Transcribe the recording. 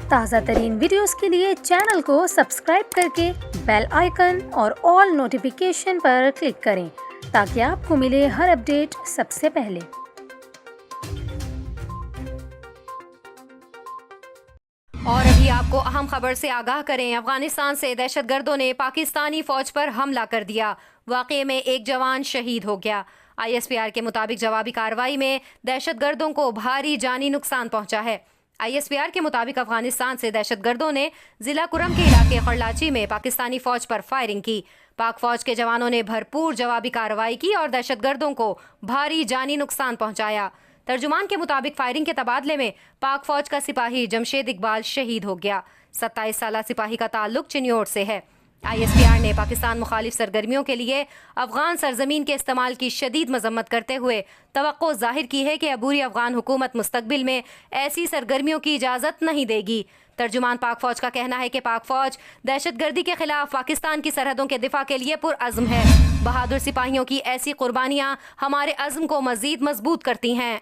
تازہ ترین ویڈیوز کے لیے چینل کو سبسکرائب کر کے بیل آئیکن اور آل نوٹیفیکیشن پر کلک کریں تاکہ آپ کو ملے ہر اپڈیٹ سب سے پہلے۔ اور ابھی آپ کو اہم خبر سے آگاہ کریں، افغانستان سے دہشت گردوں نے پاکستانی فوج پر حملہ کر دیا۔ واقعے میں ایک جوان شہید ہو گیا۔ ISPR کے مطابق جوابی کارروائی میں دہشت گردوں کو بھاری جانی نقصان پہنچا ہے۔ ISPR کے مطابق افغانستان سے دہشت گردوں نے ضلع کرم کے علاقے خرلاچی میں پاکستانی فوج پر فائرنگ کی۔ پاک فوج کے جوانوں نے بھرپور جوابی کارروائی کی اور دہشت گردوں کو بھاری جانی نقصان پہنچایا۔ ترجمان کے مطابق فائرنگ کے تبادلے میں پاک فوج کا سپاہی جمشید اقبال شہید ہو گیا۔ 27 سالہ سپاہی کا تعلق چنیوٹ سے ہے۔ ISPR نے پاکستان مخالف سرگرمیوں کے لیے افغان سرزمین کے استعمال کی شدید مذمت کرتے ہوئے توقع ظاہر کی ہے کہ عبوری افغان حکومت مستقبل میں ایسی سرگرمیوں کی اجازت نہیں دے گی۔ ترجمان پاک فوج کا کہنا ہے کہ پاک فوج دہشت گردی کے خلاف پاکستان کی سرحدوں کے دفاع کے لیے پرعزم ہے۔ بہادر سپاہیوں کی ایسی قربانیاں ہمارے عزم کو مزید مضبوط کرتی ہیں۔